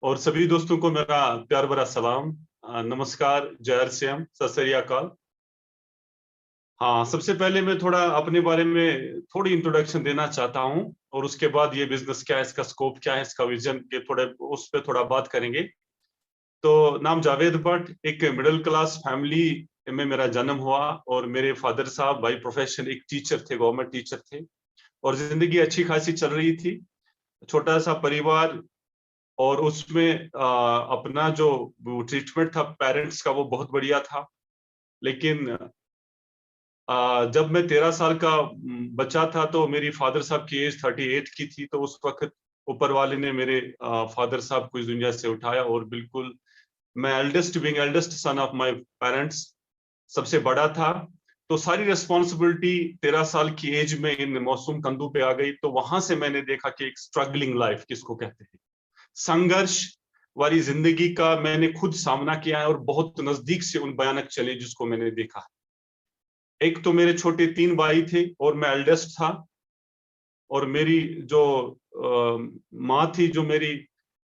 और सभी दोस्तों को मेरा प्यार भरा सलाम। नमस्कार, जय हर श्याम, सत श्री अकाल। हाँ, सबसे पहले मैं थोड़ा अपने बारे में थोड़ी इंट्रोडक्शन देना चाहता हूँ और उसके बाद ये बिजनेस क्या है, इसका स्कोप क्या है, इसका विजन के थोड़े उस पर थोड़ा बात करेंगे। तो नाम जावेद भट्ट, एक मिडिल क्लास फैमिली में मेरा जन्म हुआ और मेरे फादर साहब बाई प्रोफेशन एक टीचर थे, गवर्नमेंट टीचर थे और जिंदगी अच्छी खासी चल रही थी। छोटा सा परिवार और उसमें अपना जो ट्रीटमेंट था पेरेंट्स का वो बहुत बढ़िया था। लेकिन जब मैं 13 साल का बच्चा था तो मेरी फादर साहब की एज 38 की थी। तो उस वक्त ऊपर वाले ने मेरे फादर साहब को इस दुनिया से उठाया और बिल्कुल मैं eldest son of my parents, सबसे बड़ा था। तो सारी रिस्पॉन्सिबिलिटी 13 साल की एज में इन मासूम कंधों पे आ गई। तो वहां से मैंने देखा कि एक स्ट्रगलिंग लाइफ किसको कहते हैं, संघर्ष वाली जिंदगी का मैंने खुद सामना किया है और बहुत नजदीक से उन भयानक चैलेंजेस को मैंने देखा। एक तो मेरे छोटे 3 भाई थे और मैं एल्डेस्ट था और मेरी जो माँ थी, जो मेरी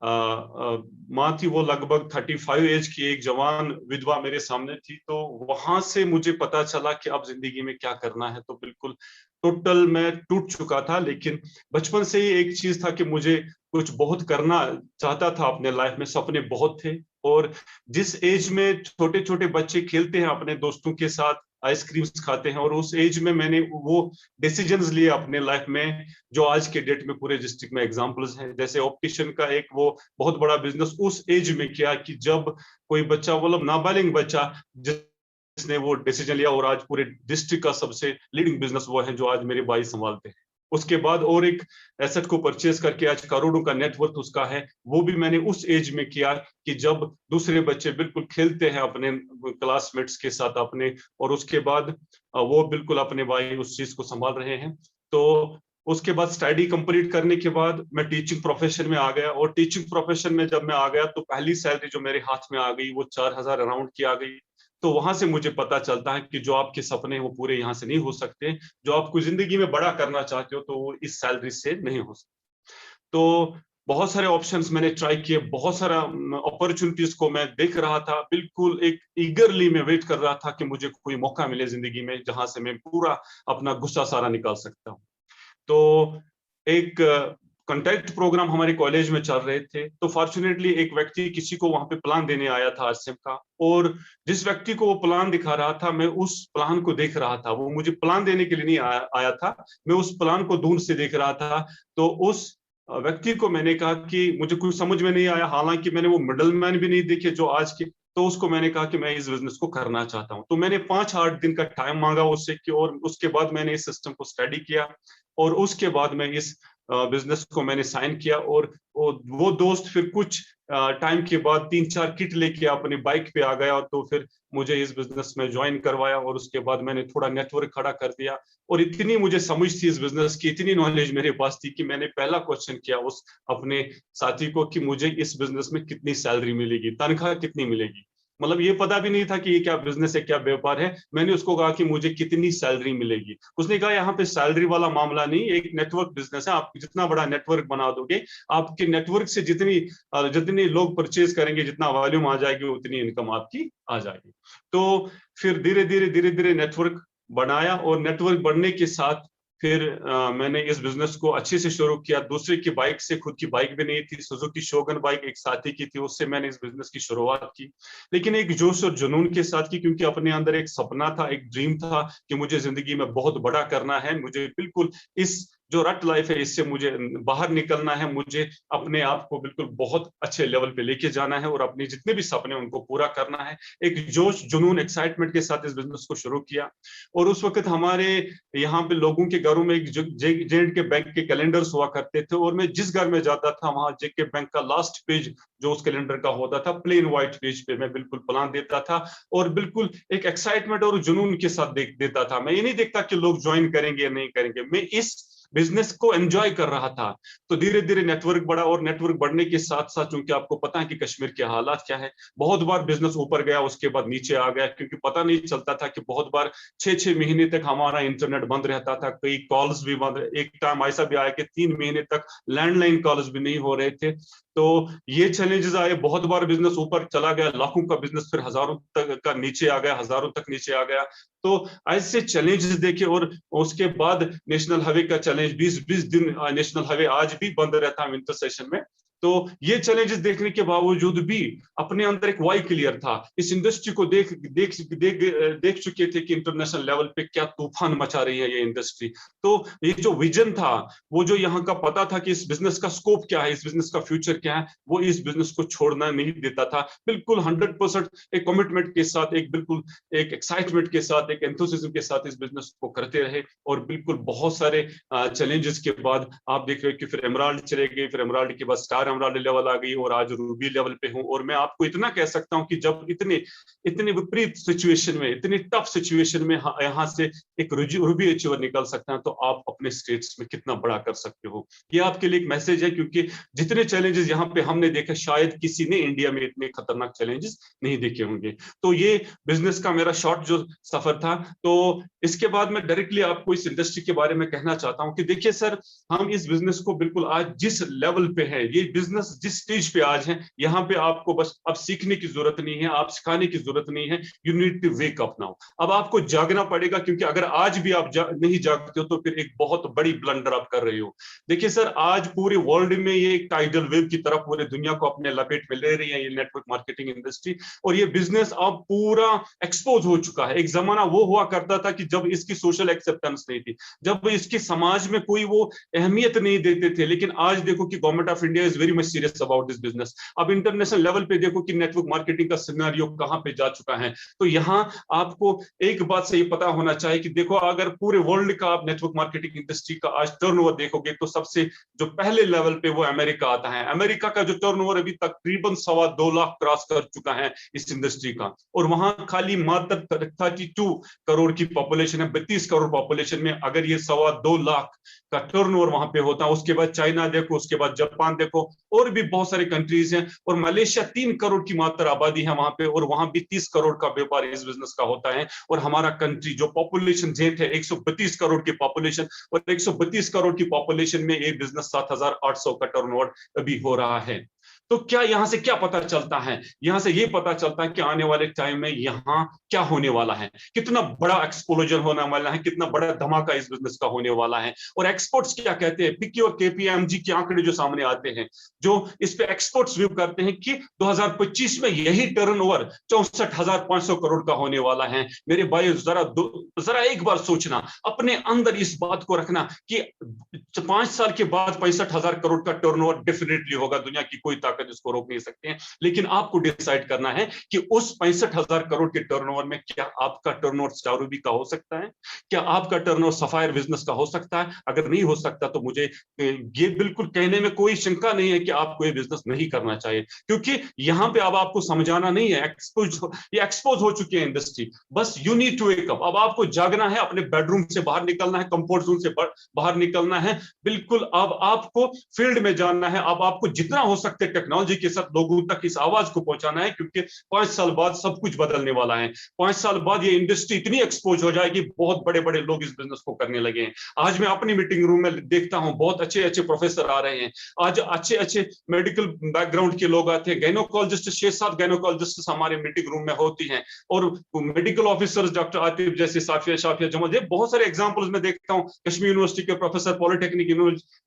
माँ थी, वो लगभग 35 एज की एक जवान विधवा मेरे सामने थी। तो वहां से मुझे पता चला कि अब जिंदगी में क्या करना है। तो बिल्कुल टोटल मैं टूट चुका था। लेकिन बचपन से ही एक चीज था कि मुझे कुछ बहुत करना चाहता था अपने लाइफ में, सपने बहुत थे। और जिस एज में छोटे छोटे बच्चे खेलते हैं अपने दोस्तों के साथ, आइसक्रीम्स खाते हैं, और उस एज में मैंने वो डिसीजंस लिए अपने लाइफ में जो आज के डेट में पूरे डिस्ट्रिक्ट में एग्जांपल्स हैं। जैसे ऑप्टिशियन का एक वो बहुत बड़ा बिजनेस उस एज में किया कि जब कोई बच्चा, मतलब नाबालिग बच्चा, जिसने वो डिसीजन लिया, और आज पूरे डिस्ट्रिक्ट का सबसे लीडिंग बिजनेस वो है जो आज मेरे भाई संभालते हैं। उसके बाद और एक एसेट को परचेज करके आज करोड़ों का नेटवर्थ उसका है। वो भी मैंने उस एज में किया कि जब दूसरे बच्चे बिल्कुल खेलते हैं अपने क्लासमेट्स के साथ अपने, और उसके बाद वो बिल्कुल अपने भाई उस चीज को संभाल रहे हैं। तो उसके बाद स्टडी कंप्लीट करने के बाद मैं टीचिंग प्रोफेशन में आ गया। और टीचिंग प्रोफेशन में जब मैं आ गया तो पहली सैलरी जो मेरे हाथ में आ गई वो 4,000 अराउंड की आ गई। तो वहां से मुझे पता चलता है कि जो आपके सपने हैं वो पूरे यहाँ से नहीं हो सकते, जो आपको जिंदगी में बड़ा करना चाहते हो तो वो इस सैलरी से नहीं हो सकते। तो बहुत सारे ऑप्शंस मैंने ट्राई किए, बहुत सारा अपॉर्चुनिटीज को मैं देख रहा था, बिल्कुल एक ईगरली मैं वेट कर रहा था कि मुझे कोई मौका मिले जिंदगी में जहां से मैं पूरा अपना गुस्सा सारा निकाल सकता हूँ। तो एक कंटेक्ट प्रोग्राम हमारे कॉलेज में चल रहे थे। तो फॉर्चुनेटली एक व्यक्ति किसी को वहां पे प्लान देने आया था आरसीएम का, और जिस व्यक्ति को वो प्लान दिखा रहा था मैं उस प्लान को देख रहा था। वो मुझे प्लान देने के लिए नहीं आया था, मैं उस प्लान को दूर से देख रहा था। तो उस व्यक्ति को मैंने कहा कि मुझे कुछ समझ में नहीं आया, हालांकि मैंने वो मिडल मैन भी नहीं देखे जो आज के। तो उसको मैंने कहा कि मैं इस बिजनेस को करना चाहता हूं। तो मैंने 5-8 दिन का टाइम मांगा उससे कि, और उसके बाद मैंने इस सिस्टम को स्टडी किया और उसके बाद मैं इस बिजनेस को मैंने साइन किया। और वो दोस्त फिर कुछ टाइम के बाद 3-4 किट लेके अपनी बाइक पे आ गया, तो फिर मुझे इस बिजनेस में ज्वाइन करवाया। और उसके बाद मैंने थोड़ा नेटवर्क खड़ा कर दिया, और इतनी मुझे समझ थी इस बिजनेस की, इतनी नॉलेज मेरे पास थी कि मैंने पहला क्वेश्चन किया उस अपने साथी को कि मुझे इस बिजनेस में कितनी सैलरी मिलेगी, तनख्वाह कितनी मिलेगी। मतलब ये पता भी नहीं था कि ये क्या बिजनेस है, क्या व्यापार है। मैंने उसको कहा कि मुझे कितनी सैलरी मिलेगी। उसने कहा यहाँ पे सैलरी वाला मामला नहीं, एक नेटवर्क बिजनेस है, आप जितना बड़ा नेटवर्क बना दोगे, आपके नेटवर्क से जितनी जितने लोग परचेज करेंगे, जितना वॉल्यूम आ जाएगी, उतनी इनकम आपकी आ जाएगी। तो फिर धीरे धीरे नेटवर्क बनाया, और नेटवर्क बढ़ने के साथ फिर मैंने इस बिजनेस को अच्छे से शुरू किया। दूसरे की बाइक से, खुद की बाइक भी नहीं थी, सुजुकी शोगन बाइक एक साथी की थी, उससे मैंने इस बिजनेस की शुरुआत की। लेकिन एक जोश और जुनून के साथ की, क्योंकि अपने अंदर एक सपना था, एक ड्रीम था कि मुझे जिंदगी में बहुत बड़ा करना है। मुझे बिल्कुल इस जो रट लाइफ है इससे मुझे बाहर निकलना है, मुझे अपने आप को बिल्कुल बहुत अच्छे लेवल पे लेके जाना है और अपने जितने भी सपने उनको पूरा करना है। एक जोश जुनून एक्साइटमेंट के साथ इस बिजनेस को शुरू किया। और उस वक्त हमारे यहाँ पे लोगों के घरों में एक जे.एंड.के बैंक के कैलेंडर्स हुआ करते थे, और मैं जिस घर में जाता था वहां जे.के बैंक का लास्ट पेज जो उस कैलेंडर का होता था, प्लेन व्हाइट पेज पे मैं बिल्कुल प्लान देता था, और बिल्कुल एक एक्साइटमेंट और जुनून के साथ देता था। मैं ये नहीं देखता कि लोग ज्वाइन करेंगे या नहीं करेंगे, मैं इस बिजनेस को एंजॉय कर रहा था। तो धीरे धीरे नेटवर्क बढ़ा, और नेटवर्क बढ़ने के साथ साथ क्योंकि आपको पता है कि कश्मीर के हालात क्या है, बहुत बार बिजनेस ऊपर गया उसके बाद नीचे आ गया, क्योंकि पता नहीं चलता था कि बहुत बार 6-6 महीने तक हमारा इंटरनेट बंद रहता था, कई कॉल्स भी बंद, एक टाइम ऐसा भी आया कि 3 महीने तक लैंडलाइन कॉल्स भी नहीं हो रहे थे। तो ये चैलेंजेस आए, बहुत बार बिजनेस ऊपर चला गया, लाखों का बिजनेस फिर हजारों तक का नीचे आ गया, हजारों तक नीचे आ गया। तो ऐसे चैलेंजेस देखे, और उसके बाद नेशनल हाईवे का चैलेंज, 20-20 दिन नेशनल हाईवे आज भी बंद रहता है विंटर सेशन में। तो ये चैलेंजेस देखने के बावजूद भी अपने अंदर एक वाई क्लियर था, इस इंडस्ट्री को देख देख देख देख चुके थे कि इंटरनेशनल लेवल पे क्या तूफान मचा रही है ये इंडस्ट्री। तो ये जो विजन था, वो जो यहाँ का पता था कि इस बिजनेस का स्कोप क्या है, इस बिजनेस का फ्यूचर क्या है, वो इस बिजनेस को छोड़ना नहीं देता था। बिल्कुल 100% एक कमिटमेंट के साथ, एक बिल्कुल एक एक्साइटमेंट के साथ, एक एंथुसिज्म के साथ इस बिजनेस को करते रहे। और बिल्कुल बहुत सारे चैलेंजेस के बाद आप देख रहे हो कि फिर एमराल्ड चले गए, फिर एमराल्ड के बाद स्टार एमराल्ड लेवल आ गई, और आज रूबी लेवल पे हूं। और मैं आपको इतना कह सकता हूं कि जब इतने इतने विपरीत सिचुएशन में, इतनी टफ सिचुएशन में यहाँ से एक रूबी अचीवर निकल सकता है, तो आप अपने स्टेट्स में कितना बड़ा कर सकते हो। ये आपके लिए एक मैसेज है, क्योंकि जितने चैलेंजेस यहाँ पे हमने देखे, शायद किसी ने इंडिया में इतने खतरनाक चैलेंजेस नहीं देखे होंगे। तो ये बिजनेस का मेरा शॉर्ट जो सफर था। तो इसके बाद मैं डायरेक्टली आपको इस इंडस्ट्री के बारे में कहना चाहता हूं कि देखिए सर, हम इस बिजनेस को बिल्कुल आज जिस लेवल पे है, ये बिजनेस जिस स्टेज पे आज है, यहाँ पे आपको बस अब सीखने की जरूरत नहीं है, आप सिखाने की जरूरत नहीं है। You need to wake up now. अब आपको जागना पड़ेगा, क्योंकि अगर आज भी आप नहीं जागते हो तो फिर एक बहुत बड़ी ब्लंडर आप कर रहे हो। देखिए सर, आज पूरे वर्ल्ड में ये एक टाइडल वेव की तरफ पूरे दुनिया को अपने लपेट में ले रही है ये नेटवर्क मार्केटिंग इंडस्ट्री। और ये बिजनेस अब पूरा एक्सपोज हो चुका है। एक जमाना वो हुआ करता था कि जब इसकी सोशल एक्सेप्टेंस नहीं थी, जब इसकी समाज में कोई वो अहमियत नहीं देते थे, लेकिन आज देखो कि government of India is very much serious about this business. अब इंटरनेशनल लेवल पे देखो कि नेटवर्क मार्केटिंग का सिनेरियो कहां पे जा चुका है। तो यहाँ आपको एक बात से ये पता होना चाहिए कि देखो, अगर पूरे वर्ल्ड का आप नेटवर्क मार्केटिंग इंडस्ट्री का आज टर्नओवर देखोगे, तो सबसे जो पहले लेवल पे वो अमेरिका आता है। अमेरिका का जो टर्नओवर अभी तकरीबन 2.25 लाख क्रॉस कर चुका है इस इंडस्ट्री का, और वहां खाली मात्र 32 करोड़ की पॉपुलेशन है। 32 करोड़ पॉपुलेशन में अगर ये 2.25 लाख का टर्नओवर वहां पे होता है, उसके बाद चाइना देखो, उसके बाद जापान देखो, और भी बहुत सारे कंट्रीज हैं, और मलेशिया 3 करोड़ की मात्र आबादी है वहां पे, और वहां भी 30 करोड़ का व्यापार इस बिजनेस का होता है। और हमारा कंट्री जो पॉपुलेशन जेट है 132 करोड़ की पॉपुलेशन, और 132 करोड़ की पॉपुलेशन में ये बिजनेस 7,800 का टर्नओवर अभी हो रहा है। तो क्या यहां से क्या पता चलता है? यहां से ये पता चलता है कि आने वाले टाइम में यहां क्या होने वाला है, कितना बड़ा एक्सप्लोजन होने वाला है, कितना बड़ा धमाका इस बिजनेस का होने वाला है। और एक्सपर्ट्स क्या कहते हैं, पिकी और केपीएमजी के आंकड़े जो सामने आते हैं, जो इस पे एक्सपर्ट्स व्यू करते हैं कि 2025 में यही टर्नओवर 64,500 करोड़ का होने वाला है। मेरे भाई, जरा एक बार सोचना, अपने अंदर इस बात को रखना कि 5 साल के बाद 65,000 करोड़ का टर्नओवर डेफिनेटली होगा। दुनिया की कोई ताकत इसको रोक नहीं सकते हैं, लेकिन आपको डिसाइड करना है कि उस 65,000 करोड़ के टर्नओवर में क्या आपका टर्नओवर स्टार रूबी का हो सकता है, क्या आपका टर्नओवर सफायर बिजनेस का हो सकता है। अगर नहीं हो सकता तो मुझे ये बिल्कुल कहने में कोई शंका नहीं है कि आपको ये बिजनेस नहीं करना चाहिए, क्योंकि यहां पे अब आपको समझाना नहीं है, ये एक्सपोज हो चुकी है इंडस्ट्री। बस you need to wake up. अब आपको जागना है, अपने बेडरूम से बाहर निकलना है, कंफर्ट जोन से बाहर निकलना है। बिल्कुल अब आपको फील्ड में जानना है। अब आपको जितना हो सकता है टेक्नोलॉजी के साथ लोगों तक इस आवाज को पहुंचाना है, क्योंकि 5 साल बाद सब कुछ बदलने वाला है। 5 साल बाद ये इंडस्ट्री इतनी एक्सपोज हो जाएगी, बहुत बड़े बड़े लोग इस बिजनेस को करने लगे हैं। आज मैं अपनी मीटिंग रूम में देखता हूं, बहुत अच्छे अच्छे प्रोफेसर आ रहे हैं, आज अच्छे अच्छे मेडिकल बैकग्राउंड के लोग आते हैं। गायनोकोलॉजिस्ट 6-7 गायनोकोलॉजिस्ट हमारे मीटिंग रूम में होती हैं, और मेडिकल ऑफिसर्स डॉक्टर आतिफ जैसे, शाफिया जमाल, बहुत सारे एग्जाम्पल्स में देखता हूँ। कश्मीर यूनिवर्सिटी के प्रोफेसर, पॉलिटेक्निक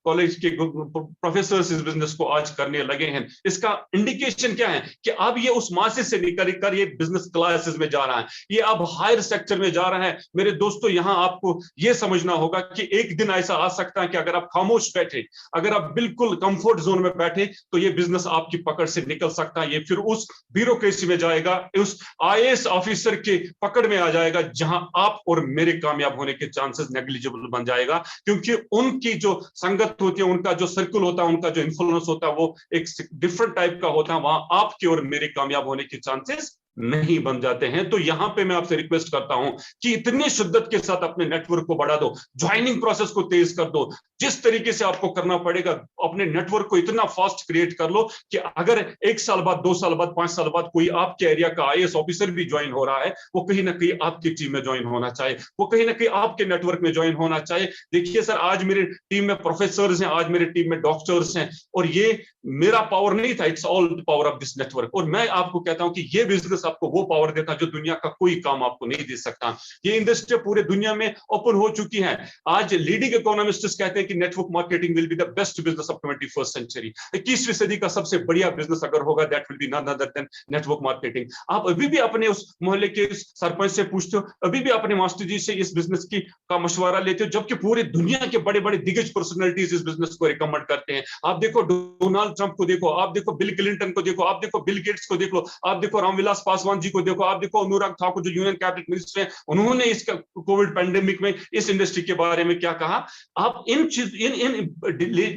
कॉलेज के प्रोफेसर इस बिजनेस को आज करने लगे हैं। इसका इंडिकेशन क्या है कि अब ये उस मासेस से निकल कर ये बिजनेस क्लासेस में जा रहा है, ये अब हायर सेक्टर में जा रहा है। मेरे दोस्तों, यहां आपको ये समझना होगा कि एक दिन ऐसा आ सकता है कि अगर आप खामोश बैठे, अगर आप बिल्कुल कंफर्ट जोन में बैठे, तो ये बिजनेस आपकी पकड़ से निकल सकता है। ये फिर उस ब्यूरोक्रेसी में जाएगा, उस आईएएस ऑफिसर के पकड़ में आ जाएगा, जहां आप और मेरे कामयाब होने के चांसेस नेग्लिजिबल बन जाएगा, क्योंकि उनकी जो संगत होती है, उनका जो सर्कल होता है, उनका जो इन्फ्लुएंस होता है, वो एक डिफरेंट टाइप का होता है। वहां आपके और मेरे कामयाब होने के चांसेस नहीं बन जाते हैं। तो यहां पे मैं आपसे रिक्वेस्ट करता हूं कि इतने शिद्दत के साथ अपने नेटवर्क को बढ़ा दो, ज्वाइनिंग प्रोसेस को तेज कर दो, जिस तरीके से आपको करना पड़ेगा अपने नेटवर्क को इतना फास्ट क्रिएट कर लो कि अगर 1 साल बाद, 2 साल बाद, 5 साल बाद कोई आपके एरिया का आईएएस ऑफिसर भी ज्वाइन हो रहा है, वो कहीं ना कहीं आपकी टीम में ज्वाइन होना चाहिए, वो कहीं ना कहीं आपके नेटवर्क में ज्वाइन होना चाहिए। देखिए सर, आज मेरी टीम में प्रोफेसर हैं, आज मेरी टीम में डॉक्टर्स हैं, और ये मेरा पावर नहीं था, it's all power of this network. और मैं आपको कहता हूं कि ये बिजनेस आपको वो पावर देता जो दुनिया का कोई काम आपको नहीं दे सकता। ये इंडस्ट्री पूरे दुनिया में ओपन हो चुकी है। आज लीडिंग इकोनॉमिस्ट्स कहते हैं कि network marketing will be the best business of 21st century. 21वीं सदी का सबसे बढ़िया बिजनेस अगर होगा, that will be none other than network marketing. आप अभी भी अपने उस मोहल्ले के सरपंच से पूछते हो, अभी भी अपने मास्टर जी से इस बिजनेस की का मशवरा लेते हो, जबकि पूरी दुनिया के बड़े बड़े दिग्गज पर्सनालिटीज इस बिजनेस को रिकमेंड करते हैं। आप देखो डोनाल्ड ट्रंप को देखो, आप देखो बिल क्लिंटन को देखो, आप देखो बिल गेट्स को देखो, आप देखो रामविलास पासवान जी को देखो, आप देखो अनुराग ठाकुर जो यूनियन कैबिनेट मिनिस्टर हैं, उन्होंने इस कोविड पैंडेमिक में इस इंडस्ट्री के बारे में क्या कहा। आप इन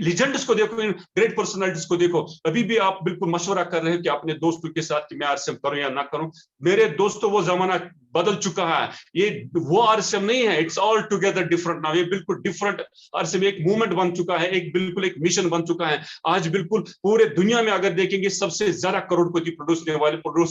लीजेंड्स को देखो, इन ग्रेट पर्सनालिटीज को देखो, अभी भी आप बिल्कुल मशवरा कर रहे हैं कि अपने दोस्तों के साथ कि मैं आरसीएम करूं या ना करूं। मेरे दोस्तों, वो जमाना बदल चुका है, ये वो आरसीएम नहीं है, it's all together different now. ये बिल्कुल डिफरेंट आरसीएम एक मूवमेंट बन चुका है, एक बिल्कुल एक मिशन बन चुका है। आज बिल्कुल पूरे दुनिया में अगर देखेंगे, सबसे ज्यादा करोड़पति प्रोड्यूस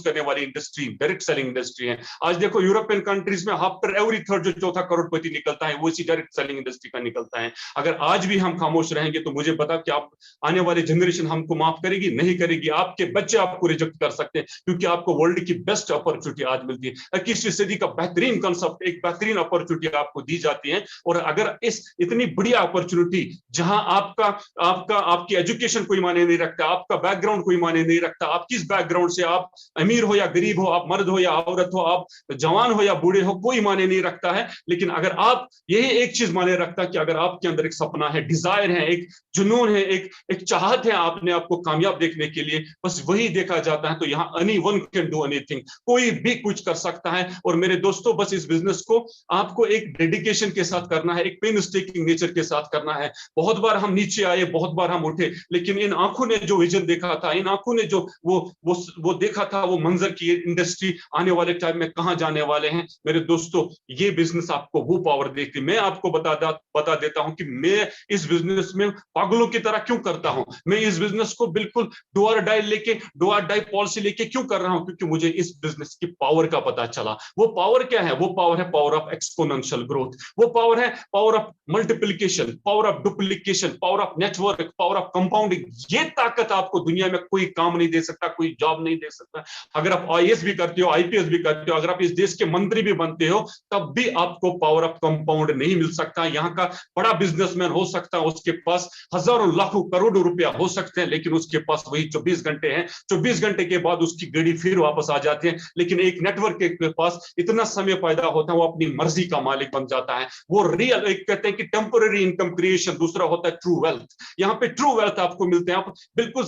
करने वाली इंडस्ट्री डायरेक्ट सेलिंग इंडस्ट्री है। आज देखो यूरोपियन कंट्रीज में आफ्टर एवरी थर्ड जो चौथा करोड़पति निकलता है, वो इसी डायरेक्ट सेलिंग इंडस्ट्री का निकलता है। अगर आज भी हम खामोश रहेंगे तो मुझे बता कि आप आने वाली जनरेशन हमको माफ करेगी? नहीं करेगी। आपके बच्चे आपको रिजेक्ट कर सकते हैं, क्योंकि आपको वर्ल्ड की बेस्ट अपॉर्चुनिटी आज मिलती है। 21वीं सदी का बेहतरीन कंसेप्ट, एक बेहतरीन अपॉर्चुनिटी आपको दी जाती है। और अगर इस इतनी बढ़िया अपॉर्चुनिटी, जहां आपकी एजुकेशन कोई मायने नहीं रखता, आपका बैकग्राउंड कोई मायने नहीं रखता, आप किस बैकग्राउंड से, आप अमीर हो या गरीब हो, आप मर्द हो या औरत हो, आप जवान हो या बूढ़े हो, कोई मायने नहीं रखता है। लेकिन अगर आप, यही एक चीज मायने रखता है कि अगर आपके अंदर एक सपना है, डिजायर है, एक जुनून है, एक चाहत है आपने आपको कामयाब देखने के लिए, बस वही देखा जाता है। तो यहाँ any one can do anything, कोई भी कुछ कर सकता है। और मेरे दोस्तों, बस इस बिजनेस को आपको एक डेडिकेशन के साथ करना है, एक पेन स्टेकिंग नेचर के साथ करना है। बहुत बार हम नीचे आए, बहुत बार हम उठे, लेकिन इन आंखों ने जो विजन देखा था, इन आंखों ने जो वो देखा था, वो मंजर की इंडस्ट्री आने वाले टाइम में कहां जाने वाले हैं। मेरे दोस्तों, ये बिजनेस आपको वो पावर देती। मैं आपको बता देता हूं कि मैं इस बिजनेस में पागलों की तरह क्यों करता हूं। मैं इस बिजनेस को बिल्कुल डू और डाई पॉलिसी लेके क्यों कर रहा हूं, क्योंकि मुझे इस बिजनेस की पावर का पता चला। वो पावर क्या है? वो पावर है पावर ऑफ एक्सपोनेंशियल ग्रोथ, वो पावर है power of multiplication, power of duplication, power of network, power of compounding. ये ताकत आपको दुनिया में कोई काम नहीं दे सकता, कोई जॉब नहीं दे सकता। अगर आप आईएएस भी करते हो, आईपीएस भी करते हो, अगर आप इस देश के मंत्री भी बनते हो, तब भी आपको पावर ऑफ कंपाउंड नहीं मिल सकता। यहाँ का बड़ा बिजनेसमैन हो सकता है, उसके पास हजारों लाखों करोड़ों रुपया हो सकते हैं, लेकिन उसके पास वही 24 घंटे हैं। 24 घंटे के बाद उसकी घड़ी फिर वापस आ जाती है। लेकिन एक नेटवर्क के पास इतना समय पैदा होता है, वो अपनी मर्जी का मालिक बन जाता है। वो रियल, एक कहते हैं कि टेम्पररी इनकम क्रिएशन, दूसरा होता है ट्रू वेल्थ। यहाँ पे ट्रू वेल्थ आपको मिलते हैं, आप बिल्कुल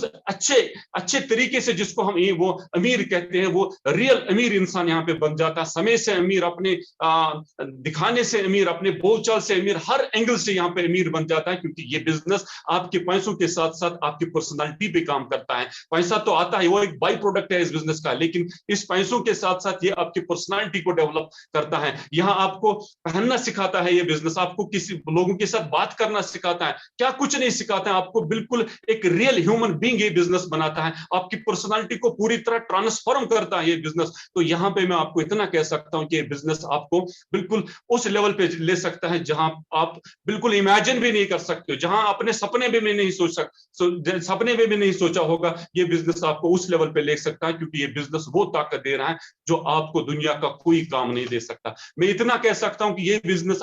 अच्छे तरीके से, जिसको हम वो अमीर कहते हैं, वो रियल अमीर इंसान यहाँ पे बन जाता है। समय से अमीर, अपने दिखाने से अमीर, अपने बोलचाल से अमीर, हर एंगल से यहाँ पे अमीर बन जाता है। क्योंकि ये बिजनेस आपके पैसों के साथ साथ आपकी पर्सनालिटी पे काम करता है। पैसा तो आता है, वो एक बाई प्रोडक्ट है इस बिजनेस का, लेकिन इस पैसों के साथ साथ ये आपकी पर्सनालिटी को डेवलप करता है। यहाँ आपको पहनना सिखाता है ये बिजनेस, आपको किसी लोगों के साथ बात करना सिखाता है, क्या कुछ नहीं सिखाता है, आपको बिल्कुल एक रियल ह्यूमन बीइंग ये बिजनेस बनाता है। आपकी पर्सनालिटी को पूरी तरह ट्रांसफॉर्म करता है ये बिजनेस। तो यहाँ पे मैं आपको इतना कह सकता हूँ कि ये बिजनेस आपको बिल्कुल उस लेवल पे ले सकता है जहां आप बिल्कुल इमेजिन भी नहीं कर सकते हो, जहां अपने सपने में भी नहीं सपने में भी नहीं सोचा होगा। ये बिजनेस आपको उस लेवल पे ले सकता है, क्योंकि ये बिजनेस वो ताकत दे रहा है जो आपको दुनिया का कोई काम नहीं दे सकता। मैं इतना कह सकता हूं कि ये बिजनेस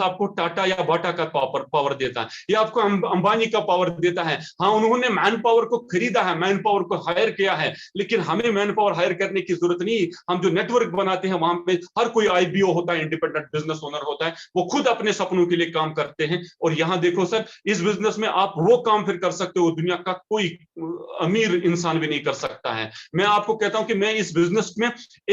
आपको टाटा या बाटा का पावर देता है, ये आपको अंबानी का पावर देता है। हाँ, उन्होंने मैन पावर को खरीदा है, मैन पावर को हायर किया है, लेकिन हमें मैन पावर हायर करने की जरूरत नहीं। हम जो नेटवर्क बनाते हैं, वहां पे हर कोई आईबीओ होता है, इंडिपेंडेंट बिजनेस ओनर होता है, वो खुद अपने सपनों के लिए काम करते हैं। और यहाँ देखो सर, इस बिजनेस में आप वो काम फिर कर सकते हो दुनिया का कोई अमीर इंसान भी नहीं कर सकता है। मैं आपको कहता हूं कि मैं इस बिजनेस में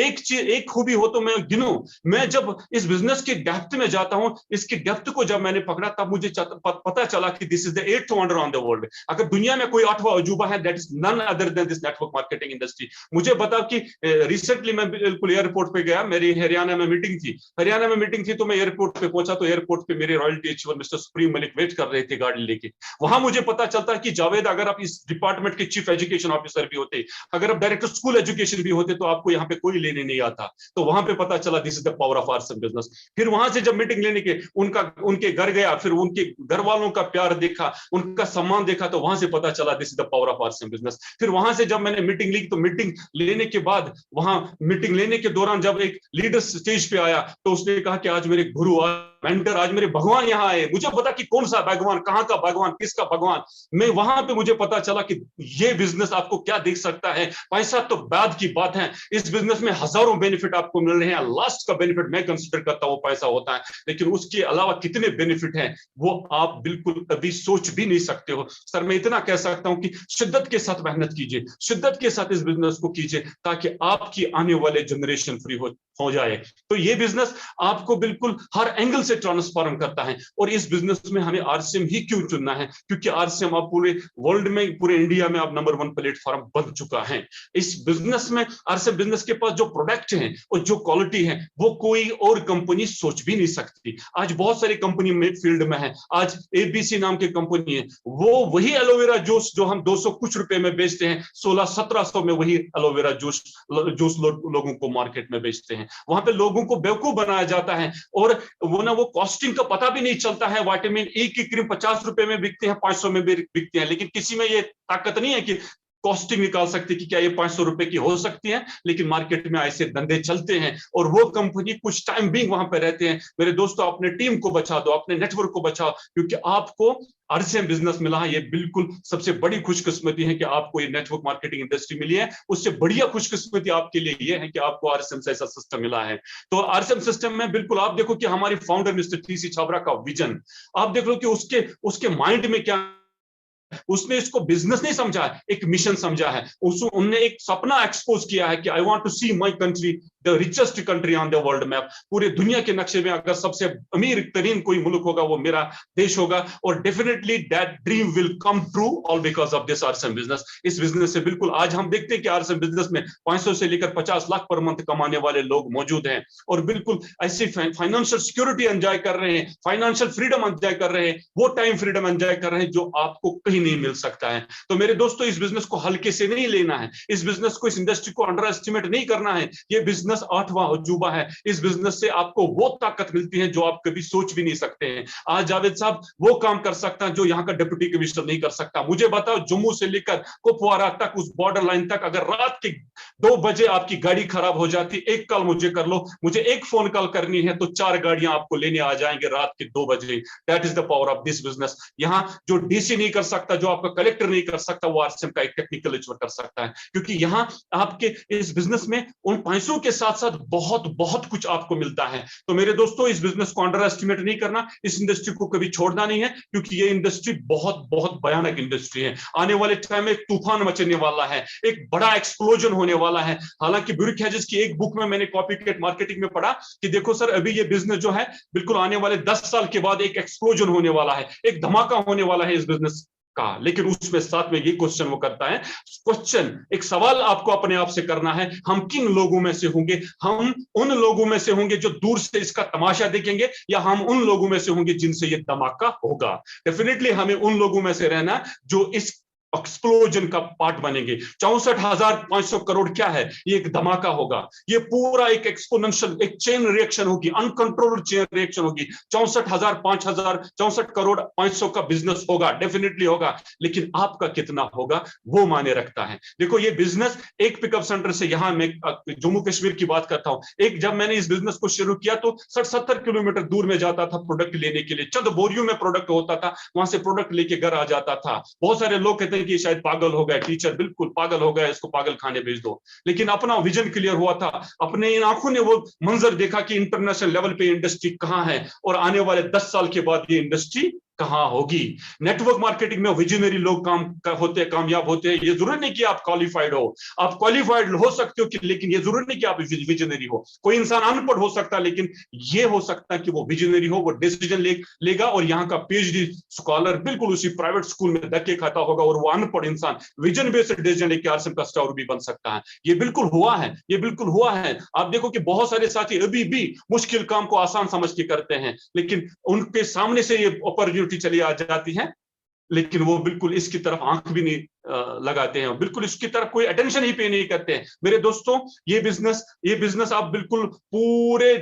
एक चीज, एक खूबी हो तो मैं गिनूं। मैं जब इस बिजनेस के डेप्थ में जाता हूं, इसकी डेप्थ को जब मैंने पकड़ा, तब मुझे पता चला कि this is the 8th wonder on the world. अगर दुनिया में कोई 8वां अजूबा है, that is none other than this network marketing industry. मुझे बताओ कि रिसेंटली मैं बिल्कुल एयरपोर्ट पे गया, मेरी हरियाणा में मीटिंग थी। हरियाणा में मीटिंग थी तो मैं एयरपोर्ट पे पहुंचा, तो एयरपोर्ट पे मेरे royalty achiever mister Supreme Malik wait कर रहे थे गाड़ी लेके। वहां मुझे पता चलता है कि जावेद, अगर आप इस डिपार्टमेंट के चीफ एजुकेशन ऑफिसर भी होते, अगर आप डायरेक्टर स्कूल एजुकेशन भी होते, तो आपको यहाँ पे कोई लेने नहीं आता। तो वहां पे पता चला this is the power of RCM business. फिर वहां से जब मीटिंग लेने के उनके घर गया, फिर उनके घर वालों का प्यार देखा, उनका सम्मान देखा, तो वहां से पता चला this is the power of RCM business. फिर वहां से जब मैंने मीटिंग ली, तो मीटिंग लेने के बाद, वहां मीटिंग लेने के दौरान जब एक लीडर स्टेज पे आया, तो उसने कहा कि आज मेरे गुरु, मेंटर, आज मेरे भगवान यहाँ आए। मुझे पता कि कौन सा भगवान, कहाँ का भगवान, किसका भगवान। मैं वहां पे मुझे पता चला कि ये बिजनेस आपको क्या देख सकता है। पैसा तो बाद की बात है, इस बिजनेस में हजारों बेनिफिट आपको मिल रहे हैं। लास्ट का बेनिफिट मैं कंसिडर करता हूँ पैसा होता है, लेकिन उसके अलावा कितने बेनिफिट हैं वो आप बिल्कुल कभी सोच भी नहीं सकते हो। सर, मैं इतना कह सकता हूं कि शिद्दत के साथ मेहनत कीजिए, शिद्दत के साथ इस बिजनेस को कीजिए, ताकि आपकी आने वाले जनरेशन फ्री हो जाए। तो ये बिजनेस आपको बिल्कुल हर एंगल से ट्रांसफॉर्म करता है। और इस बिजनेस में हमें आरसीएम ही क्यों चुनना है? क्योंकि आरसीएम आप पूरे वर्ल्ड में, पूरे इंडिया में आप नंबर 1 प्लेटफॉर्म बन चुका है। इस बिजनेस में, आरसीएम बिजनेस के पास जो प्रोडक्ट हैं और जो क्वालिटी है, वो कोई और कंपनी सोच भी नहीं सकती। आज बहुत सारी कंपनी में फील्ड में है। आज एबीसी नाम की कंपनी है, वो वही एलोवेरा जूस जो हम 200 कुछ रुपए में बेचते हैं, 1600-1700 में वही एलोवेरा जूस लोगों को मार्केट में बेचते हैं। वहां पे लोगों को बेवकूफ बनाया जाता है, और वो कॉस्टिंग का पता भी नहीं चलता है। विटामिन ई की क्रीम 50 रुपए में बिकते हैं, 500 में भी बिकते हैं, लेकिन किसी में ये ताकत नहीं है कि कॉस्टिंग निकाल सकती कि क्या ये 500 रुपए की हो सकती है। लेकिन मार्केट में ऐसे धंधे चलते हैं, और वो कंपनी कुछ टाइम भी वहां पे रहते हैं। मेरे दोस्तों, अपने टीम को बचा दो, अपने नेटवर्क को बचाओ, क्योंकि आपको आरसीएम बिजनेस मिला है। ये बिल्कुल सबसे बड़ी खुशकिस्मती है कि आपको ये नेटवर्क मार्केटिंग इंडस्ट्री मिली है। उससे बढ़िया खुशकिस्मती आपके लिए ये है कि आपको आरसीएम से ऐसा सिस्टम मिला है। तो आरसीएम सिस्टम में बिल्कुल आप देखो कि हमारी फाउंडर मिस्टर टीसी छाबरा का विजन, आप देख लो कि उसके माइंड में क्या, उसने इसको बिजनेस नहीं समझा है, एक मिशन समझा है। उनने एक सपना एक्सपोज किया है कि I want to see my country the richest country on the world map. पूरे दुनिया के नक्शे में अगर सबसे अमीर तरीन कोई मुल्क होगा, वो मेरा देश होगा। और definitely that dream will come true all because of this RCM business. इस बिजनेस से बिल्कुल आज हम देखते हैं कि आरसीएम बिजनेस में 500 से लेकर 50 लाख पर मंथ कमाने वाले लोग मौजूद हैं, और बिल्कुल ऐसी फाइनेंशियल सिक्योरिटी एंजॉय कर रहे हैं, फाइनेंशियल फ्रीडम एंजॉय कर रहे हैं, वो टाइम फ्रीडम एंजॉय कर रहे हैं जो आपको कहीं नहीं मिल सकता है। तो मेरे दोस्तों, इस बिजनेस को हल्के से नहीं लेना है, इस बिजनेस को, इस इंडस्ट्री को अंडर एस्टिमेट नहीं करना है। ये बिजनेस 8वां अजूबा है। इस बिजनेस से आपको वो ताकत मिलती है जो आप कभी सोच भी नहीं सकते हैं। आज जावेद साहब वो काम कर सकता है जो यहाँ का डिप्टी कमिश्नर नहीं कर सकता। मुझे बताओ, जम्मू से लेकर कुपवारा तक, उस बॉर्डर लाइन तक, अगर रात के 2 बजे आपकी गाड़ी खराब हो जाती, एक कॉल मुझे कर लो, मुझे एक फोन कॉल करनी है, तो 4 गाड़ियां आपको लेने आ जाएंगे रात के 2 बजे। That is the power of this business. यहाँ जो डीसी नहीं कर सकता, जो आपका कलेक्टर नहीं कर सकता, वो आरसीएम का एक टेक्निकल एचवर कर सकता है। क्योंकि यहाँ आपके इस बिजनेस में उन पैसों के साथ साथ बहुत बहुत कुछ आपको मिलता है। तो मेरे दोस्तों, इस बिजनेस को अंडर एस्टिमेट नहीं करना, इस इंडस्ट्री को कभी छोड़ना नहीं है, क्योंकि ये इंडस्ट्री बहुत बहुत भयानक इंडस्ट्री है। आने वाले टाइम में एक तूफान मचने वाला है, एक बड़ा एक्सप्लोजन होने वाला है। हालांकि ब्रूक हेजेस की एक बुक में मैंने कॉपीकैट मार्केटिंग में पढ़ा कि देखो सर, अभी ये बिजनेस जो है, बिल्कुल आने वाले 10 साल के बाद एक एक्सप्लोजन होने वाला है, एक धमाका होने वाला है इस बिजनेस का। लेकिन उसमें साथ में ये क्वेश्चन वो करता है, क्वेश्चन, एक सवाल आपको अपने आप से करना है, हम किन लोगों में से होंगे? हम उन लोगों में से होंगे जो दूर से इसका तमाशा देखेंगे, या हम उन लोगों में से होंगे जिनसे ये धमाका होगा? डेफिनेटली हमें उन लोगों में से रहना जो इस एक्सप्लोजन का पार्ट बनेंगे। 64,500 करोड़ क्या है? ये एक धमाका होगा। ये पूरा एक एक्सपोनेंशियल, एक चेन रिएक्शन होगी, अनकंट्रोल्ड चेन रिएक्शन होगी। 64 करोड़ 500 का बिजनेस होगा, डेफिनेटली होगा। लेकिन आपका कितना होगा वो मायने रखता है। देखो, ये बिजनेस एक पिकअप सेंटर से, यहां मैं जम्मू कश्मीर की बात करता हूं, एक जब मैंने इस बिजनेस को शुरू किया तो 60-70 किलोमीटर दूर में जाता था प्रोडक्ट लेने के लिए। चंद बोरियों में प्रोडक्ट होता था, वहां से प्रोडक्ट लेके घर आ जाता था। बहुत सारे लोग कहते हैं कि शायद पागल हो गया टीचर, बिल्कुल पागल हो गया, इसको पागल खाने भेज दो। लेकिन अपना विजन क्लियर हुआ था, अपने इन आंखों ने वो मंजर देखा कि इंटरनेशनल लेवल पे इंडस्ट्री कहां है, और आने वाले 10 साल के बाद ये इंडस्ट्री कहां होगी। नेटवर्क मार्केटिंग में विजनरी लोग होते हैं, कामयाब होते हैं। ये जरूरी नहीं कि आप क्वालिफाइड हो, आप क्वालिफाइड हो सकते हो लेकिन ये जरूरी नहीं कि आप विजनरी हो। कोई इंसान अनपढ़ हो सकता है लेकिन ये हो सकता है कि वो विजनरी हो, वो डिसीजन लेगा। और यहाँ का पीएचडी स्कॉलर बिल्कुल उसी प्राइवेट स्कूल में धक्के खाता होगा और वो अनपढ़ इंसान विजन बेस्ड डिसीजन लेके आरसीएम का स्टार भी बन सकता है। ये बिल्कुल हुआ है, ये बिल्कुल हुआ है। आप देखो कि बहुत सारे साथी अभी भी मुश्किल काम को आसान समझ के करते हैं, लेकिन उनके सामने से ये अपॉर्चुनिटी चली आ जाती है, लेकिन वो बिल्कुल इसकी तरफ आंख भी नहीं लगाते हैं, बिल्कुल इसकी तरफ कोई अटेंशन ही पे नहीं करते हैं। मेरे दोस्तों, ये बिजनेस आप बिल्कुल पूरे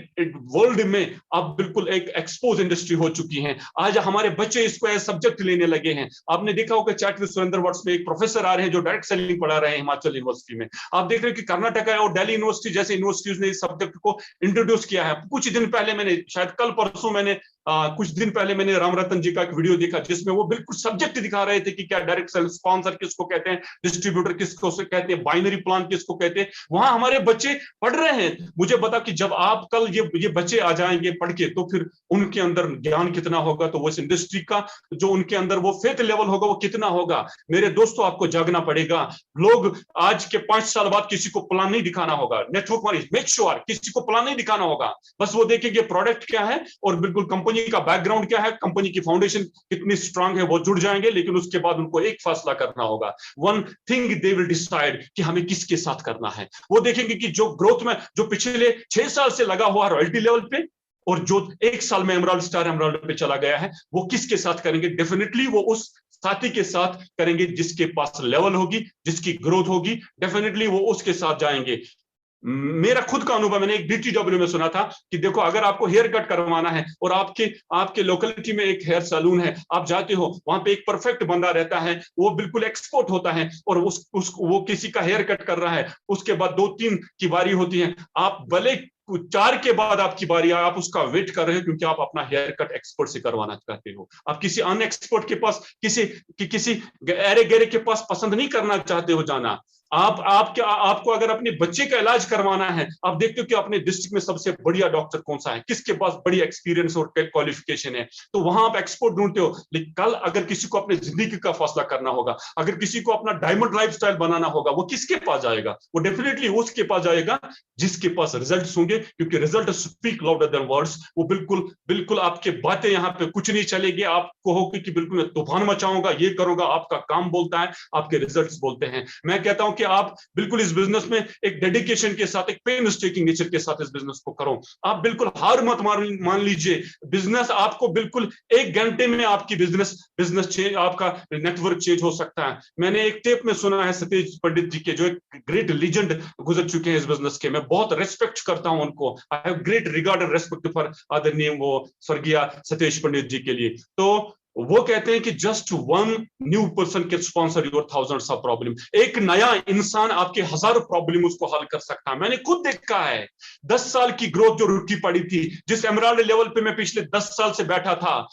वर्ल्ड में आप बिल्कुल एक एक्सपोज इंडस्ट्री हो चुकी है। आज हमारे बच्चे इसको एज सब्जेक्ट लेने लगे हैं। आपने देखा होगा चैट विद सुरेंद्र वर्ड्स में एक प्रोफेसर आ रहे हैं जो डायरेक्ट सेलिंग पढ़ा रहे हैं हिमाचल यूनिवर्सिटी में। आप देख रहे हैं कि कर्नाटका और दिल्ली यूनिवर्सिटी जैसे यूनिवर्सिटीज ने इस सब्जेक्ट को इंट्रोड्यूस किया है। कुछ दिन पहले मैंने, शायद कल परसों मैंने, कुछ दिन पहले मैंने राम रतन जी का एक वीडियो देखा जिसमें वो बिल्कुल सब्जेक्ट दिखा रहे थे कि क्या डायरेक्ट सेल स्पॉन्सर किसको कहते हैं, डिस्ट्रीब्यूटर किसको कहते हैं, बाइनरी प्लान किसको कहते हैं। वहां हमारे बच्चे पढ़ रहे हैं। मुझे बता कि जब आप कल ये बच्चे आ जाएंगे पढ़ के, तो फिर उनके अंदर ज्ञान कितना होगा, तो वो इस इंडस्ट्री का जो उनके अंदर वो फेथ लेवल होगा वो कितना होगा। मेरे दोस्तों, आपको जागना पड़ेगा। लोग आज के 5 साल बाद किसी को प्लान नहीं दिखाना होगा। नेटवर्क मार्केटिंग, मेक श्योर किसी को प्लान नहीं दिखाना होगा। बस वो देखेंगे प्रोडक्ट क्या है और बिल्कुल कंपनी का बैकग्राउंड क्या है, कंपनी की फाउंडेशन कितनी स्ट्रांग है, वो जुड़ जाएंगे। लेकिन उसके बाद उनको एक फैसला करना होगा। One thing they will decide कि हमें किसके साथ करना है। वो देखेंगे कि जो ग्रोथ में जो पिछले 6 साल से लगा हुआ रॉयल्टी लेवल पे और जो 1 साल में एमराल्ड स्टार एमराल्ड पे चला गया है, वो किसके साथ करेंगे। डेफिनेटली वो उस साथी के साथ करेंगे जिसके पास लेवल होगी, जिसकी ग्रोथ होगी। डेफिनेटली वो उसके साथ जाएंगे। मेरा खुद का अनुभव, मैंने एक डीटीडब्ल्यू में सुना था कि देखो, अगर आपको हेयर कट करवाना है और आपके लोकेलिटी में एक हेयर सैलून है, आप जाते हो, वहां पे एक परफेक्ट बंदा रहता है, वो बिल्कुल एक्सपर्ट होता है और वो किसी का हेयर कट कर रहा है। उसके बाद 2-3 की बारी होती है, आप भले 4 के बाद आपकी बारी, आप उसका वेट कर रहे हो क्योंकि आप अपना हेयर कट एक्सपर्ट से करवाना चाहते हो। आप किसी अनएक्सपर्ट के पास, किसी एरे गेरे के पास पसंद नहीं करना चाहते हो जाना। आपको अगर अपने बच्चे का इलाज करवाना है, आप देखते हो कि अपने डिस्ट्रिक्ट में सबसे बढ़िया डॉक्टर कौन सा है, किसके पास बढ़िया एक्सपीरियंस और क्वालिफिकेशन है, तो वहां आप एक्सपर्ट ढूंढते हो। लेकिन कल अगर किसी को अपनी जिंदगी का फैसला करना होगा, अगर किसी को अपना डायमंड लाइफस्टाइल बनाना होगा, वो किसके पास जाएगा। वो डेफिनेटली उसके पास जाएगा जिसके पास रिजल्ट्स होंगे, क्योंकि result speak louder than words. वो बिल्कुल आपके बातें यहाँ पे कुछ नहीं चलेगी। आप कहोगे कि बिल्कुल मैं तूफान मचाऊंगा, ये करूंगा, आपका काम बोलता है, आपके रिजल्ट्स बोलते हैं। मैं कहता हूं कि आप बिल्कुल इस बिजनेस में एक डेडिकेशन के साथ, एक पेन टेकिंग नेचर के साथ इस बिजनेस को करो। आप बिल्कुल हार मत मान लीजिए। बिजनेस आपको बिल्कुल 1 घंटे में आपकी बिजनेस चेंज, आपका नेटवर्क चेंज हो सकता है। मैंने एक टेप में सुना है सतीश पंडित जी के, जो एक ग्रेट लीजेंड गुजर चुके हैं इस बिजनेस के। मैं बहुत रेस्पेक्ट करता हूं उनको। I have great regard and respect for आदरणीय वो स्वर्गीय सतीश पंडित जी के लिए। तो वो कहते हैं कि just one new person can sponsor your thousands of problem. एक नया इंसान आपके हजारों प्रॉब्लम उसको हल कर सकता है। मैंने खुद देखा है 10 साल की ग्रोथ जो रुकी पड़ी थी, जिस एमराल्ड लेवल पे मैं पिछले 10 साल से बैठा था,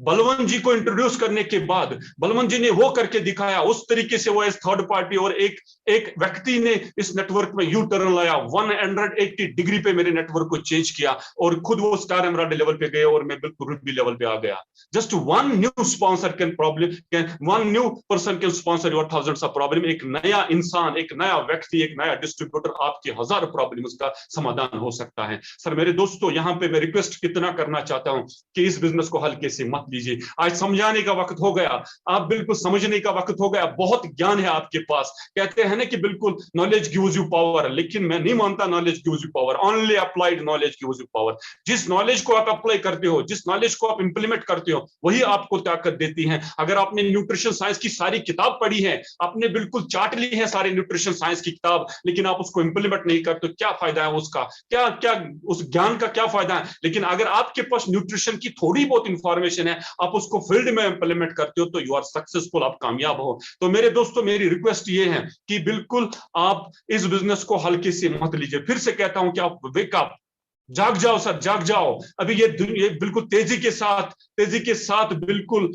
बलवंत जी को इंट्रोड्यूस करने के बाद बलवंत जी ने वो करके दिखाया। उस तरीके से वो एज थर्ड पार्टी और एक व्यक्ति ने इस नेटवर्क में यू टर्न लाया, 180 डिग्री पे मेरे नेटवर्क को चेंज किया और खुद वो स्टार एमराल्ड लेवल पे गए और मैं बिल्कुल रूबी लेवल पे आ गया। Just one new sponsor one new person can sponsor your thousands of problem. एक नया इंसान, एक नया व्यक्ति, एक नया डिस्ट्रीब्यूटर आपके हजारों प्रॉब्लम का समाधान हो सकता है। सर मेरे दोस्तों, यहाँ पे मैं रिक्वेस्ट कितना करना चाहता हूँ कि इस बिजनेस को हल्के से मत लीजिए। आज समझाने का वक्त हो गया, आप बिल्कुल समझने का वक्त हो गया। बहुत ज्ञान है आपके पास। कहते हैं ना कि बिल्कुल नॉलेज गिव्स यू पावर, लेकिन मैं नहीं मानता knowledge gives you power. Only applied knowledge gives you power. जिस नॉलेज को आप अप्लाई करते हो, जिस नॉलेज को आप इंप्लीमेंट करते हो, वही आपको ताकत देती है। अगर आपने न्यूट्रिशन साइंस की सारी किताब पढ़ी है, आपने बिल्कुल चाट ली है सारी न्यूट्रिशन साइंस की किताब, लेकिन आप उसको इंप्लीमेंट नहीं करते, क्या फायदा है उसका? क्या उस ज्ञान का क्या फायदा है? लेकिन अगर आपके पास न्यूट्रिशन की थोड़ी बहुत इंफॉर्मेशन है, आप उसको फील्ड में इंप्लीमेंट करते हो, तो यू आर सक्सेसफुल, आप कामयाब हो। तो मेरे दोस्तों, मेरी रिक्वेस्ट ये है कि बिल्कुल आप इस बिजनेस को हल्के से मत लीजिए। फिर से कहता हूं कि आप वेक अप, जाग जाओ सर, जाग जाओ। अभी ये बिल्कुल तेजी के साथ बिल्कुल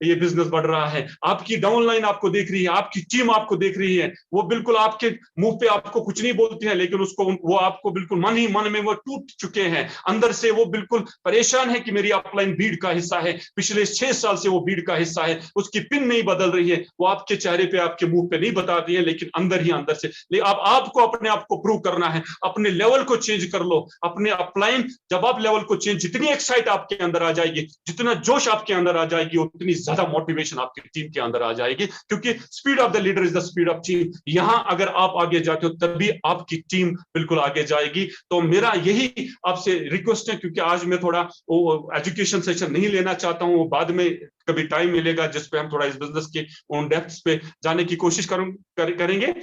ये बिजनेस बढ़ रहा है। आपकी डाउनलाइन आपको देख रही है, आपकी टीम आपको देख रही है, वो बिल्कुल आपके मुंह पे आपको कुछ नहीं बोलती है, लेकिन उसको वो आपको बिल्कुल मन ही मन में वो टूट चुके हैं अंदर से। वो बिल्कुल परेशान है कि मेरी अपलाइन भीड़ का हिस्सा है, पिछले 6 साल से वो भीड़ का हिस्सा है, उसकी पिन नहीं बदल रही है, वो आपके चेहरे पे आपके मुंह पे नहीं बताती है, लेकिन अंदर ही अंदर से। अब आपको अपने आप को प्रूव करना है, अपने लेवल को चेंज कर लो, अपने अपलाइन। जब आप लेवल को चेंज, जितनी एक्साइट आपके अंदर आ जाएगी, जितना जोश आपके अंदर आ जाएगी, उतनी ज्यादा मोटिवेशन आपकी टीम के अंदर आ जाएगी, क्योंकि speed of the leader is the speed of team. यहां अगर आप आगे जाते हो तभी आपकी टीम बिल्कुल आगे जाएगी। तो मेरा यही आपसे रिक्वेस्ट है, क्योंकि आज मैं थोड़ा एजुकेशन सेशन नहीं लेना चाहता हूं, बाद में कभी टाइम मिलेगा जिसपे हम थोड़ा इस बिजनेस के ऑन डेप्थ पे जाने की कोशिश करेंगे।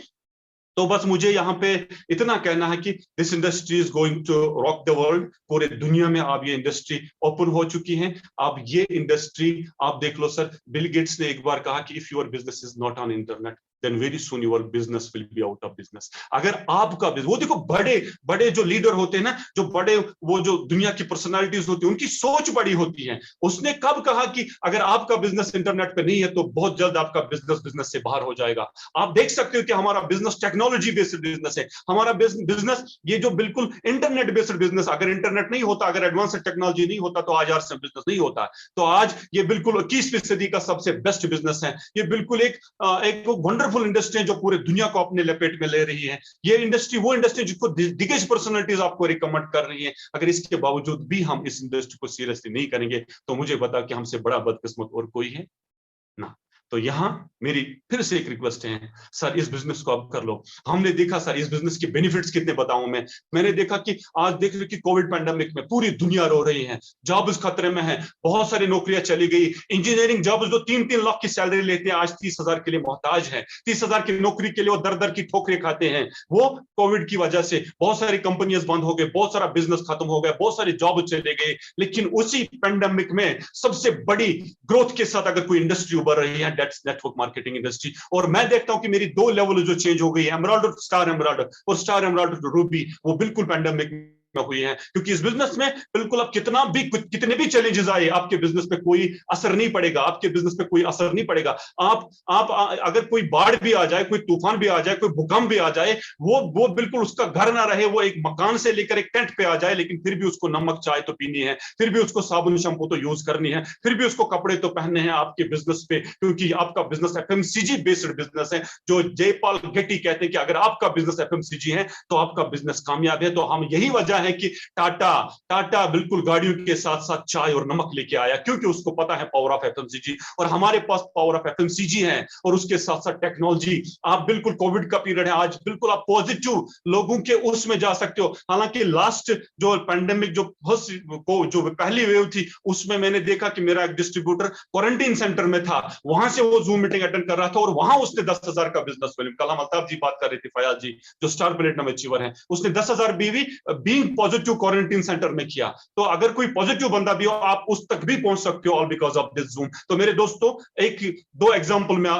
तो बस मुझे यहाँ पे इतना कहना है कि this industry is going to rock the world. पूरे दुनिया में अब ये इंडस्ट्री ओपन हो चुकी है। अब ये इंडस्ट्री आप देख लो सर, बिल गेट्स ने एक बार कहा कि if your business is not on internet then very soon your business will be out of business। अगर आपका वो देखो, बड़े बड़े जो लीडर होते हैं ना, जो बड़े वो जो दुनिया की पर्सनालिटीज होती है, उनकी सोच बड़ी होती है। उसने कब कहा कि अगर आपका बिजनेस इंटरनेट पे नहीं है तो बहुत जल्द आपका बिजनेस से बाहर हो जाएगा। आप देख सकते हो कि हमारा बिजनेस टेक्नोलॉजी बेस्ड बिजनेस है। हमारा बिजनेस ये जो बिल्कुल इंटरनेट बेस्ड बिजनेस, अगर इंटरनेट नहीं होता, अगर एडवांस टेक्नोलॉजी नहीं होता, तो आज से बिजनेस नहीं होता। तो आज ये बिल्कुल 21वीं सदी का सबसे बेस्ट बिजनेस है। ये बिल्कुल एक वंडरफुल इंडस्ट्री है जो पूरे दुनिया को अपने लपेट में ले रही है। ये इंडस्ट्री वो इंडस्ट्री जिसको दिग्गज पर्सनालिटीज आपको रिकमेंड कर रही है। अगर इसके बावजूद भी हम इस इंडस्ट्री को सीरियसली नहीं करेंगे तो मुझे बता कि हमसे बड़ा बदकिस्मत और कोई है ना। तो यहां मेरी फिर से एक रिक्वेस्ट है, सर इस बिजनेस को अब कर लो। हमने देखा सर इस बिजनेस के बेनिफिट्स कितने बताऊं मैं। मैंने देखा कि आज देख रहे कि कोविड पैंडेमिक में पूरी दुनिया रो रही है, जॉब्स खतरे में है, बहुत सारी नौकरियां चली गई। इंजीनियरिंग जॉब्स जो 3-3 लाख की सैलरी लेते हैं, आज 30,000 के लिए मोहताज है। 30,000 की नौकरी के लिए वो दर दर की ठोकरें खाते हैं। वो कोविड की वजह से बहुत सारी कंपनियां बंद हो गई, बहुत सारा बिजनेस खत्म हो गया, बहुत सारी जॉब चले गए। लेकिन उसी पैंडेमिक में सबसे बड़ी ग्रोथ के साथ अगर कोई इंडस्ट्री उभर रही है, नेटवर्क मार्केटिंग इंडस्ट्री। और मैं देखता हूं कि मेरी 2 लेवल जो चेंज हो गई है, एमराल्ड, स्टार एमराल्ड और स्टार एमराल्ड रूबी, वो बिल्कुल पैंडेमिक हुई है। क्योंकि इस बिजनेस में बिल्कुल अब कितने भी चैलेंजेस आए, आपके बिजनेस पे कोई असर नहीं पड़ेगा, आपके बिजनेस पे कोई असर नहीं पड़ेगा। आप अगर कोई बाढ़ भी आ जाए, कोई तूफान भी आ जाए, कोई भूकंप भी आ जाए, वो बिल्कुल उसका घर ना रहे, वो एक मकान से लेकर एक टेंट पे आ जाए, लेकिन फिर भी उसको नमक चाय तो पीनी है, फिर भी उसको साबुन शैम्पू तो यूज करनी है, फिर भी उसको कपड़े तो पहनने हैं आपके बिजनेस पे, क्योंकि आपका बिजनेस एफएमसीजी बेस्ड बिजनेस है। जो जयपाल गेटी कहते हैं कि अगर आपका बिजनेस एफएमसीजी है तो आपका बिजनेस कामयाब है। तो हम यही वजह है कि टाटा बिल्कुल गाड़ियों के साथ साथ चाय और नमक लेके आया, क्योंकि उसको पता है पावर ऑफ एफएमसीजी। और हमारे पास पावर ऑफ एफएमसीजी है और उसके साथ साथ टेक्नोलॉजी। आप बिल्कुल कोविड का पीरियड है, आज बिल्कुल आप पॉजिटिव लोगों के उसमें जा सकते हो। हालांकि लास्ट जो पैंडेमिक जो पहली वेव थी, उसमें मैंने देखा कि मेरा एक डिस्ट्रीब्यूटर क्वारंटीन सेंटर में था, वहां से वो जूम मीटिंग अटेंड कर रहा था और वहां उसने 10,000 का बिजनेस वॉल्यूम, कल हम अल्ताफ जी बात कर रहे थे, फयाज जी जो स्टार प्लेटिनम अचीवर है, उसने 10,000 बीइंग पॉजिटिव क्वारंटीन सेंटर में किया। तो अगर कोई पॉजिटिव बंदा भी हो, आप उस तक भी पहुंच सकते हो, all because of this zoom. तो मेरे दोस्तों, एक 2 एग्जांपल में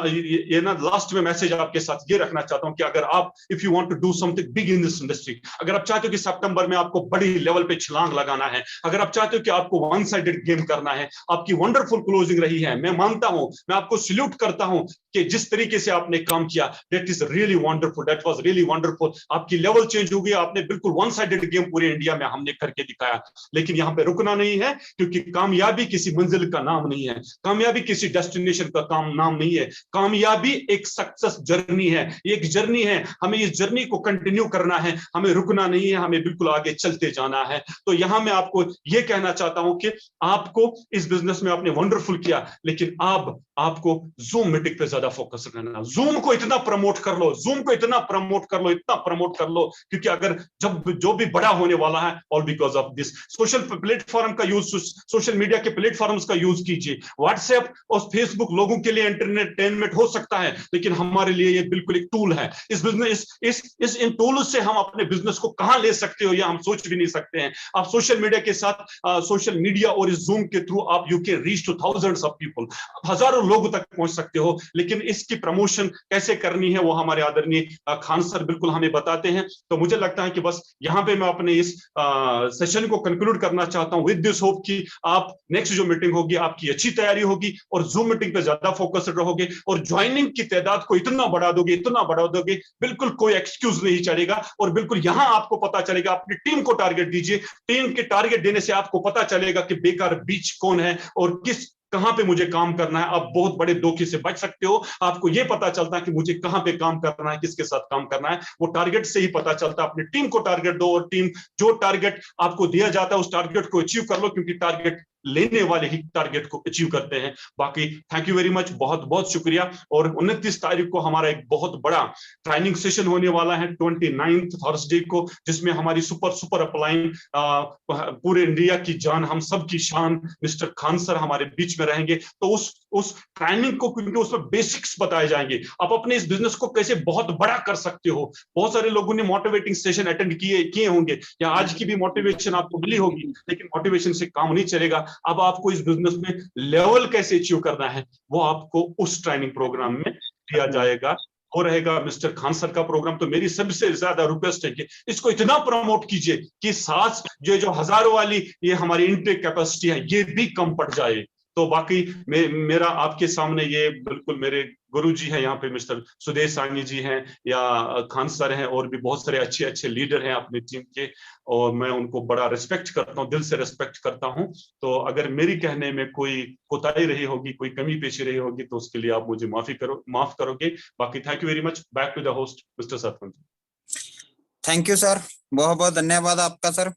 ये ना लास्ट में मैसेज आपके साथ ये रखना चाहता हूं कि अगर आप if you want to do something big in this industry, अगर आप चाहते हो कि सितंबर में आपको बड़ी लेवल पे छलांग लगाना है, अगर आप चाहते हो कि आपको वन साइडेड गेम करना है, आपकी वंडरफुल क्लोजिंग रही है, मैं मानता हूं, मैं आपको सल्यूट करता हूं कि जिस तरीके से आपने काम किया, that is really wonderful, that was really wonderful. आपकी लेवल चेंज हो गई, आपने बिल्कुल वन साइडेड गेम पूरे इंडिया में हमने करके दिखाया। लेकिन यहां पे रुकना नहीं है, क्योंकि कामयाबी किसी मंजिल का नाम नहीं है, कामयाबी किसी डेस्टिनेशन का नाम नहीं है, कामयाबी एक सक्सेस जर्नी है, एक जर्नी है। हमें इस जर्नी को कंटिन्यू करना है, हमें रुकना नहीं है, हमें बिल्कुल आगे चलते जाना है। तो यहां मैं आपको यह कहना चाहता हूं कि आपको इस बिजनेस में आपने वंडरफुल किया, लेकिन अब आपको जूम मीटिंग पे ज्यादा फोकस करना। जूम को इतना प्रमोट कर लो, जूम को इतना प्रमोट कर लो, इतना प्रमोट कर लो, क्योंकि अगर जब जो भी बड़ा होने वाला है, all because of this. Social platform का यूज, सोशल मीडिया के प्लेटफॉर्म्स का यूज कीजिए। व्हाट्सएप और फेसबुक लोगों के लिए एंटरटेनमेंट हो सकता है, लेकिन हमारे लिए ये बिल्कुल एक टूल है। इस बिजनेस इस इन टूल से हम अपने बिजनेस को कहां ले सकते हो, या हम सोच भी नहीं सकते हैं। आप सोशल मीडिया के साथ, सोशल मीडिया और इस जूम के थ्रू आप you can reach two thousands of people, हजारों लोगों तक पहुंच सकते हो। लेकिन लेकिन इसकी प्रमोशन कैसे करनी है वो हमारे आदरणीय खान सर बिल्कुल हमें बताते हैं। तो मुझे लगता है कि बस यहाँ पे मैं अपने इस सेशन को कंक्लूड करना चाहता हूँ विद दिस होप कि आप नेक्स्ट जो मीटिंग होगी आपकी अच्छी तैयारी होगी और जूम मीटिंग पे ज्यादा फोकस्ड रहोगे और ज्वाइनिंग की तादाद को इतना बढ़ा दोगे, बिल्कुल कोई एक्सक्यूज नहीं चलेगा। और बिल्कुल यहां आपको पता चलेगा, अपनी टीम को टारगेट दीजिए, टीम के टारगेट देने से आपको पता चलेगा कि बेकार बीच कौन है और कहां पे मुझे काम करना है। आप बहुत बड़े धोखे से बच सकते हो। आपको यह पता चलता है कि मुझे कहां पे काम करना है, किसके साथ काम करना है, वो टारगेट से ही पता चलता है। अपनी टीम को टारगेट दो और टीम जो टारगेट आपको दिया जाता है उस टारगेट को अचीव कर लो, क्योंकि टारगेट लेने वाले ही टारगेट को अचीव करते हैं। बाकी थैंक यू वेरी मच, बहुत बहुत शुक्रिया। और 29 तारीख को हमारा एक बहुत बड़ा ट्रेनिंग सेशन होने वाला है 29 थर्सडे को, जिसमें हमारी सुपर अपलाइन पूरे इंडिया की जान, हम सब की शान मिस्टर खान सर हमारे बीच में रहेंगे। तो उस ट्रेनिंग को, क्योंकि उसमें बेसिक्स बताए जाएंगे, आप अपने इस बिजनेस को कैसे बहुत बड़ा कर सकते हो। बहुत सारे लोगों ने मोटिवेटिंग सेशन अटेंड किए होंगे या आज की भी मोटिवेशन आपको मिली होगी, लेकिन मोटिवेशन से काम नहीं चलेगा। अब आपको इस बिजनेस में लेवल कैसे अचीव करना है वो आपको उस ट्रेनिंग प्रोग्राम में दिया जाएगा। वो रहेगा मिस्टर खान सर का प्रोग्राम। तो मेरी सबसे ज्यादा रिक्वेस्ट है कि इसको इतना प्रमोट कीजिए कि साथ जो हजारों वाली ये हमारी इनटेक कैपेसिटी है ये भी कम पड़ जाए। तो बाकी मेरा आपके सामने ये बिल्कुल मेरे गुरु जी हैं यहाँ पे, मिस्टर सुदेश सानी जी हैं या खान सर हैं, और भी बहुत सारे अच्छे अच्छे लीडर हैं अपनी टीम के, और मैं उनको बड़ा रिस्पेक्ट करता हूँ, दिल से रिस्पेक्ट करता हूँ। तो अगर मेरी कहने में कोई कोताही रही होगी, कोई कमी पेशी रही होगी, तो उसके लिए आप मुझे माफ करोगे। बाकी thank you very much. Back to the host mister Satwant. Thank you sir, बहुत बहुत धन्यवाद आपका सर।